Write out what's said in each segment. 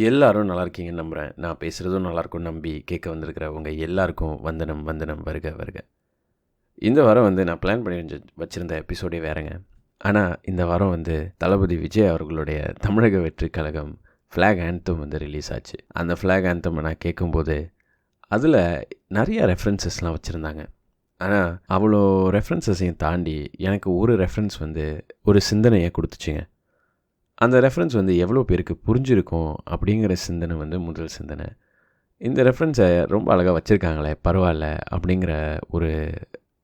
எல்லாரும் நல்லா இருக்கீங்கன்னு நம்புகிறேன். நான் பேசுகிறதும் நல்லாயிருக்கும்னு நம்பி கேட்க வந்திருக்கிற உங்கள் எல்லாருக்கும் வந்தனம் வந்தனம் வருக வருக. இந்த வாரம் நான் பிளான் பண்ணி வச்சுருந்த எபிசோடே வேறங்க. ஆனால் இந்த வாரம் தளபதி விஜய் அவர்களுடைய தமிழக வெற்றி கழகம் ஃப்ளாக் ஆந்தம் ரிலீஸ் ஆச்சு. அந்த ஃப்ளாக் ஆந்தம் நான் கேட்கும்போது அதில் நிறைய ரெஃபரன்சஸ்லாம் வச்சுருந்தாங்க. ஆனால் அவ்வளோ ரெஃபரன்சஸையும் தாண்டி எனக்கு ஒரு ரெஃபரன்ஸ் ஒரு சிந்தனையை கொடுத்துச்சுங்க. அந்த ரெஃபரன்ஸ் எவ்வளோ பேருக்கு புரிஞ்சிருக்கும் அப்படிங்கிற சிந்தனை முதல் சிந்தனை. இந்த ரெஃபரன்ஸை ரொம்ப அழகாக வச்சுருக்காங்களே பரவாயில்ல அப்படிங்கிற ஒரு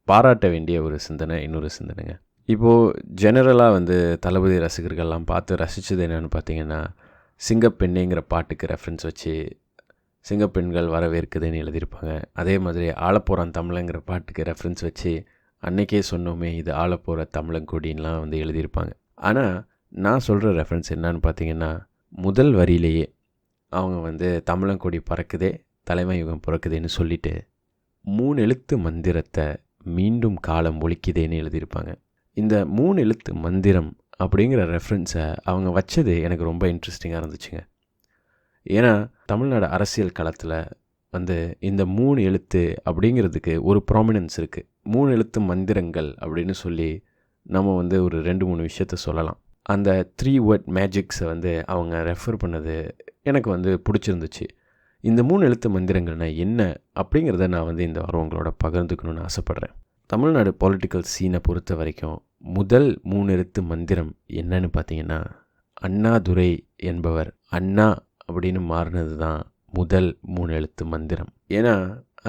பாராட்ட வேண்டிய ஒரு சிந்தனை இன்னொரு சிந்தனைங்க. இப்போது ஜெனரலாக தளபதி ரசிகர்கள்லாம் பார்த்து ரசித்தது என்னென்னு பார்த்தீங்கன்னா, சிங்கப்பெண்ணேங்கிற பாட்டுக்கு ரெஃபரன்ஸ் வச்சு சிங்கப்பெண்கள் வரவேற்குதுன்னு எழுதியிருப்பாங்க. அதே மாதிரி ஆளப்போகிறான் தமிழங்கிற பாட்டுக்கு ரெஃபரன்ஸ் வச்சு அன்னைக்கே சொன்னோமே இது ஆளப்போகிற தமிழங்கொடின்லாம் எழுதியிருப்பாங்க. ஆனால் நான் சொல்கிற ரெஃபரன்ஸ் என்னன்னு பார்த்தீங்கன்னா, முதல் வரியிலேயே அவங்க தமிழங்கொடி பறக்குதே தலைமை யுகம் பிறக்குதேன்னு சொல்லிவிட்டு 3 எழுத்து மந்திரத்தை மீண்டும் காலம் ஒலிக்குதேன்னு எழுதியிருப்பாங்க. இந்த 3 எழுத்து மந்திரம் அப்படிங்கிற ரெஃபரன்ஸை அவங்க வச்சது எனக்கு ரொம்ப இன்ட்ரெஸ்டிங்காக இருந்துச்சுங்க. ஏன்னா தமிழ்நாடு அரசியல் களத்தில் இந்த 3 எழுத்து அப்படிங்கிறதுக்கு ஒரு ப்ராமினன்ஸ் இருக்குது. 3 எழுத்து மந்திரங்கள் அப்படின்னு சொல்லி நம்ம ஒரு 2-3 விஷயத்த சொல்லலாம். அந்த 3 வேர்ட் மேஜிக்ஸை அவங்க ரெஃபர் பண்ணது எனக்கு பிடிச்சிருந்துச்சு. இந்த 3 எழுத்து மந்திரங்கள்னால் என்ன அப்படிங்கிறத நான் இந்த வாரம் உங்களோட பகிர்ந்துக்கணுன்னு ஆசைப்பட்றேன். தமிழ்நாடு பொலிட்டிக்கல் சீனை பொறுத்த வரைக்கும் முதல் 3 எழுத்து மந்திரம் என்னன்னு பார்த்தீங்கன்னா, அண்ணாதுரை என்பவர் அண்ணா அப்படின்னு மாறினது தான் முதல் 3 எழுத்து மந்திரம். ஏன்னா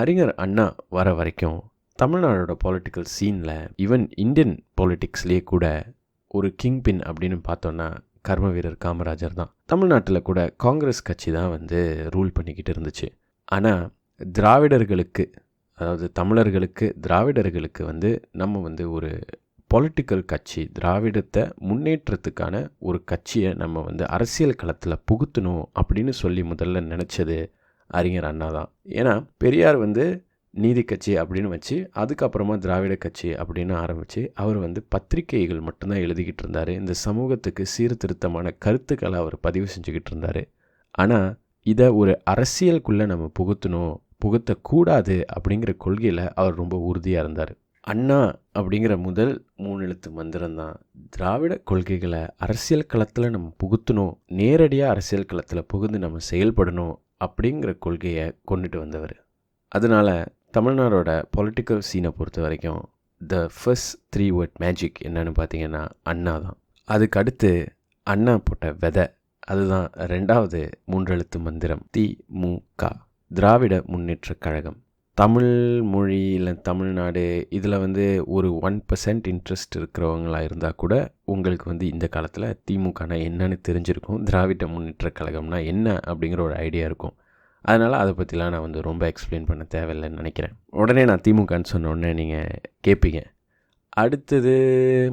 அறிஞர் அண்ணா வர வரைக்கும் தமிழ்நாடோட பொலிட்டிக்கல் சீனில் ஈவன் இந்தியன் பொலிட்டிக்ஸ்லேயே கூட ஒரு கிங் பின் அப்படின்னு பார்த்தோன்னா கர்ம வீரர் காமராஜர் தான். தமிழ்நாட்டில் கூட காங்கிரஸ் கட்சி தான் ரூல் பண்ணிக்கிட்டு இருந்துச்சு. ஆனால் திராவிடர்களுக்கு, அதாவது தமிழர்களுக்கு திராவிடர்களுக்கு நம்ம ஒரு பொலிட்டிக்கல் கட்சி, திராவிடத்தை முன்னேற்றத்துக்கான ஒரு கட்சியை நம்ம அரசியல் களத்தில் புகுத்தணும் அப்படின்னு சொல்லி முதல்ல நினச்சது அறிஞர் அண்ணா தான். ஏன்னா பெரியார் நீதி கட்சி அப்படின்னு வச்சு அதுக்கப்புறமா திராவிட கட்சி அப்படின்னு ஆரம்பித்து அவர் பத்திரிகைகள் மட்டும்தான் எழுதிக்கிட்டு இருந்தார். இந்த சமூகத்துக்கு சீர்திருத்தமான கருத்துக்களை அவர் பதிவு செஞ்சுக்கிட்டு இருந்தார். ஆனால் இதை ஒரு அரசியலுக்குள்ளே நம்ம புகுத்தக்கூடாது அப்படிங்கிற கொள்கையில் அவர் ரொம்ப உறுதியாக இருந்தார். அண்ணா அப்படிங்கிற முதல் 3 எழுத்து மந்திரம் தான் திராவிட கொள்கைகளை அரசியல் களத்தில் நம்ம புகுத்தணும், நேரடியாக அரசியல் களத்தில் புகுந்து நம்ம செயல்படணும் அப்படிங்கிற கொள்கையை கொண்டுட்டு வந்தவர். அதனால் தமிழ்நாடோட பொலிட்டிக்கல் சீனை பொறுத்த வரைக்கும் த ஃபர்ஸ்ட் 3 வேர்ட் மேஜிக் என்னன்னு பார்த்தீங்கன்னா அண்ணா தான். அதுக்கு அடுத்து அண்ணா போட்ட விதை, அதுதான் 2வது 3 எழுத்து மந்திரம் திமுக, திராவிட முன்னேற்ற கழகம். தமிழ் மொழியில் தமிழ்நாடு இதில் ஒரு 1% இன்ட்ரெஸ்ட் இருக்கிறவங்களாக இருந்தால் கூட உங்களுக்கு இந்த காலத்தில் திமுகனா என்னன்னு தெரிஞ்சிருக்கும், திராவிட முன்னேற்ற கழகம்னா என்ன அப்படிங்கிற ஒரு ஐடியா இருக்கும். அதனால் அதை பற்றிலாம் நான் ரொம்ப எக்ஸ்பிளைன் பண்ண தேவையில்லைன்னு நினைக்கிறேன். உடனே நான் திமுகன்னு சொன்ன உடனே நீங்கள் கேட்பீங்க, அடுத்தது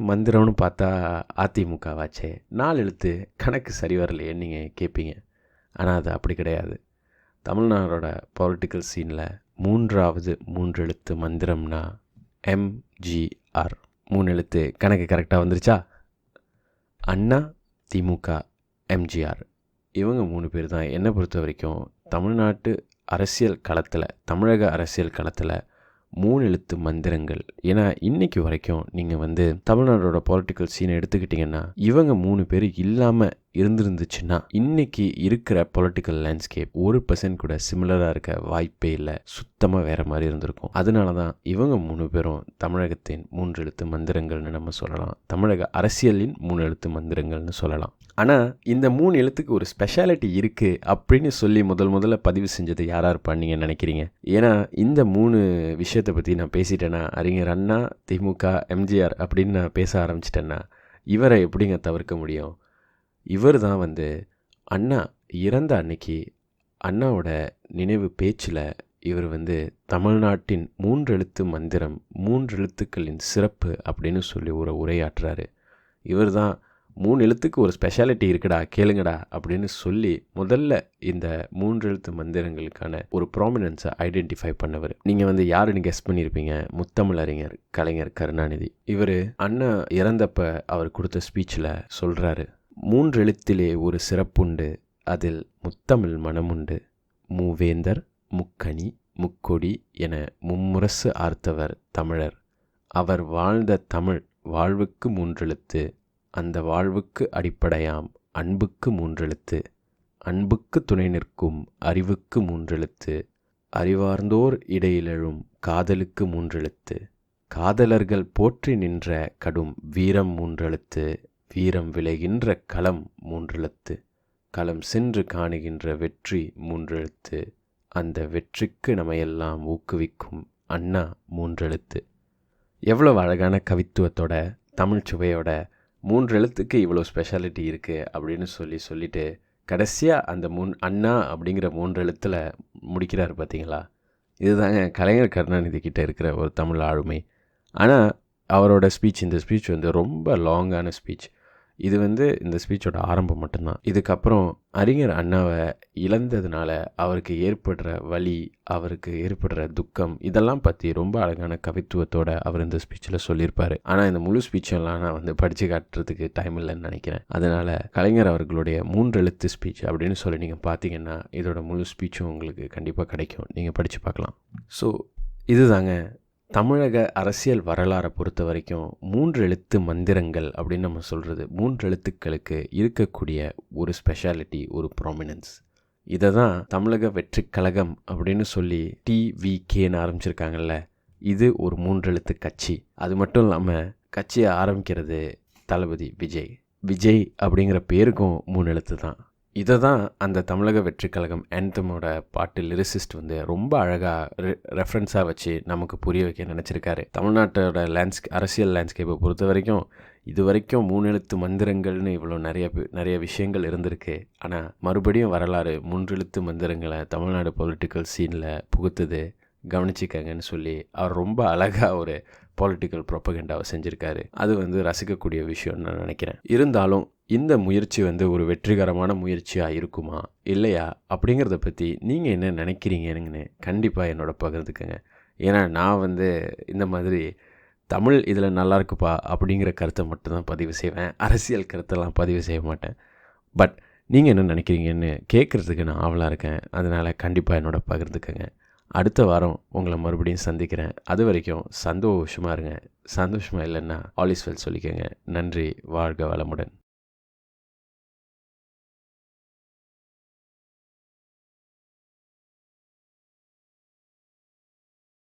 மந்திரம்னு பார்த்தா அதிமுகவாச்சே, 4 எழுத்து கணக்கு சரி வரலையே நீங்கள் கேட்பீங்க. ஆனால் அது அப்படி கிடையாது. தமிழ்நாடோட பொலிட்டிக்கல் சீனில் 3வது 3 எழுத்து மந்திரம்னா எம்ஜிஆர். 3 எழுத்து கணக்கு கரெக்டாக வந்துருச்சா? அண்ணா, திமுக, எம்ஜிஆர், இவங்க 3 பேர் தான் என்னை பொறுத்த வரைக்கும் தமிழ்நாட்டு அரசியல் களத்தில், தமிழக அரசியல் களத்தில் 3 எழுத்து மந்திரங்கள். ஏன்னா இன்றைக்கி வரைக்கும் நீங்கள் தமிழ்நாடோட பொலிட்டிக்கல் சீனை எடுத்துக்கிட்டிங்கன்னா இவங்க 3 பேர் இல்லாமல் இருந்துருந்துச்சுன்னா இன்றைக்கி இருக்கிற பொலிட்டிக்கல் லேண்ட்ஸ்கேப் 1% கூட சிமிலராக இருக்க வாய்ப்பே இல்லை, சுத்தமாக வேறு மாதிரி இருந்திருக்கும். அதனால தான் இவங்க 3 பேரும் தமிழகத்தின் 3 எழுத்து மந்திரங்கள்னு நம்ம சொல்லலாம், தமிழக அரசியலின் 3 எழுத்து மந்திரங்கள்னு சொல்லலாம். ஆனால் இந்த 3 எழுத்துக்கு ஒரு ஸ்பெஷாலிட்டி இருக்குது அப்படின்னு சொல்லி முதல்ல பதிவு செஞ்சது யாராக இருப்பான்னு நீங்கள் நினைக்கிறீங்க? ஏன்னா இந்த 3 விஷயத்தை பற்றி நான் பேசிட்டேன்னா, அறிஞர் அண்ணா, திமுக, எம்ஜிஆர் அப்படின்னு நான் பேச ஆரம்பிச்சிட்டேன்னா இவரை எப்படிங்க தவிர்க்க முடியும்? இவர் தான் அண்ணா இறந்த அன்னைக்கு அண்ணாவோட நினைவு பேச்சில் இவர் தமிழ்நாட்டின் 3 எழுத்து மந்திரம், 3 எழுத்துக்களின் சிறப்பு அப்படின்னு சொல்லி ஒரு உரையாற்றுறாரு. இவர் தான் 3 எழுத்துக்கு ஒரு ஸ்பெஷாலிட்டி இருக்குடா கேளுங்கடா அப்படின்னு சொல்லி முதல்ல இந்த 3 எழுத்து மந்திரங்களுக்கான ஒரு ப்ராமினன்ஸை ஐடென்டிஃபை பண்ணவர். நீங்கள் யாருன்னு கெஸ் பண்ணியிருப்பீங்க? முத்தமிழறிஞர் கலைஞர் கருணாநிதி. இவர் அண்ணா இறந்தப்ப அவர் கொடுத்த ஸ்பீச்சில் சொல்கிறாரு, 3 எழுத்திலே ஒரு சிறப்புண்டு, அதில் முத்தமிழ் மணமுண்டு. மூவேந்தர் முக்கணி முக்கொடி என மும்முரசு ஆர்த்தவர் தமிழர். அவர் வாழ்ந்த தமிழ் வாழ்வுக்கு மூன்றெழுத்து. அந்த வாழ்வுக்கு அடிப்படையாம் அன்புக்கு மூன்றெழுத்து. அன்புக்கு துணை நிற்கும் அறிவுக்கு மூன்றெழுத்து. அறிவார்ந்தோர் இடையிலெழும் காதலுக்கு மூன்றெழுத்து. காதலர்கள் போற்றி நின்ற கடும் வீரம் மூன்றெழுத்து. வீரம் விளைகின்ற களம் மூன்றெழுத்து. களம் சென்று காணுகின்ற வெற்றி மூன்றெழுத்து. அந்த வெற்றிக்கு நம்மையெல்லாம் ஊக்குவிக்கும் அண்ணா மூன்றெழுத்து. எவ்வளோ அழகான கவித்துவத்தோட தமிழ் சுவையோட மூன்றெழுத்துக்கு இவ்வளோ ஸ்பெஷாலிட்டி இருக்குது அப்படின்னு சொல்லிட்டு கடைசியாக அந்த அண்ணா அப்படிங்கிற மூன்றெழுத்தில் முடிக்கிறார் பார்த்தீங்களா? இதுதாங்க கலைஞர் கருணாநிதி கிட்டே இருக்கிற ஒரு தமிழ் ஆளுமை. ஆனால் அவரோட ஸ்பீச், இந்த ஸ்பீச் வந்து ரொம்ப லாங்கான ஸ்பீச். இது வந்து இந்த ஸ்பீச்சோட ஆரம்பம் மட்டும்தான். இதுக்கப்புறம் அறிஞர் அண்ணாவை இழந்ததுனால அவருக்கு ஏற்படுற வலி, அவருக்கு ஏற்படுற துக்கம், இதெல்லாம் பற்றி ரொம்ப அழகான கவித்துவத்தோட அவர் இந்த ஸ்பீச்சில் சொல்லியிருப்பார். ஆனால் இந்த முழு ஸ்பீச்செல்லாம் நான் வந்து படித்து காட்டுறதுக்கு டைம் இல்லைன்னு நினைக்கிறேன். அதனால் கலைஞர் அவர்களுடைய மூன்றெழுத்து ஸ்பீச் அப்படின்னு சொல்லி நீங்கள் பார்த்தீங்கன்னா இதோட முழு ஸ்பீச்சும் உங்களுக்கு கண்டிப்பாக கிடைக்கும். நீங்கள் படித்து பார்க்கலாம். ஸோ இதுதாங்க தமிழக அரசியல் வரலாறை பொறுத்த வரைக்கும் மூன்றெழுத்து மந்திரங்கள் அப்படின்னு நம்ம சொல்கிறது. மூன்றெழுத்துக்களுக்கு இருக்கக்கூடிய ஒரு ஸ்பெஷாலிட்டி, ஒரு ப்ராமினன்ஸ். இதை தான் தமிழக வெற்றி கழகம் அப்படின்னு சொல்லி TVKன்னு ஆரம்பிச்சிருக்காங்கல்ல. இது ஒரு மூன்றெழுத்து கட்சி. அது மட்டும் இல்லாமல் கட்சியை ஆரம்பிக்கிறது தளபதி விஜய். விஜய் அப்படிங்கிற பேருக்கும் 3 எழுத்து தான். இதை தான் அந்த தமிழக வெற்றி கழகம் ஆந்தமோட பாட்டு லிரிசிஸ்ட் வந்து ரொம்ப அழகாக ரெஃபரன்ஸாக வச்சு நமக்கு புரிய வைக்க நினச்சிருக்காரு. தமிழ்நாட்டோட அரசியல் லேண்ட்ஸ்கேப்பை பொறுத்த வரைக்கும் இது வரைக்கும் 3 எழுத்து மந்திரங்கள்னு இவ்வளோ நிறைய விஷயங்கள் இருந்திருக்கு. ஆனால் மறுபடியும் வரலாறு 3 எழுத்து மந்திரங்களை தமிழ்நாடு பொலிட்டிக்கல் சீனில் புகுத்துது, கவனிச்சிக்கங்கன்னு சொல்லி அவர் ரொம்ப அழகாக ஒரு பொலிட்டிக்கல் ப்ரொபகண்டாவை செஞ்சுருக்காரு. அது வந்து ரசிக்கக்கூடிய விஷயம்னு நான் நினைக்கிறேன். இருந்தாலும் இந்த முயற்சி வந்து ஒரு வெற்றிகரமான முயற்சியாக இருக்குமா இல்லையா அப்படிங்கிறத பற்றி நீங்கள் என்ன நினைக்கிறீங்கன்னு கண்டிப்பாக என்னோட பகிர்ந்துக்கங்க. ஏன்னா நான் வந்து இந்த மாதிரி தமிழ் இதில் நல்லா இருக்குப்பா அப்படிங்கிற கருத்தை மட்டும்தான் பதிவு செய்வேன். அரசியல் கருத்தெல்லாம் பதிவு செய்ய மாட்டேன். பட் நீங்கள் என்ன நினைக்கிறீங்கன்னு கேட்குறதுக்கு நான் ஆவலாக இருக்கேன். அதனால் கண்டிப்பாக என்னோட பகிர்ந்துக்கங்க. அடுத்த வாரம் உங்களை மறுபடியும் சந்திக்கிறேன். அது வரைக்கும் சந்தோஷமாக இருங்க. சந்தோஷமாக இல்லைன்னா ஆல் இஸ் வெல் சொல்லிக்கோங்க. நன்றி. வாழ்க வளமுடன்.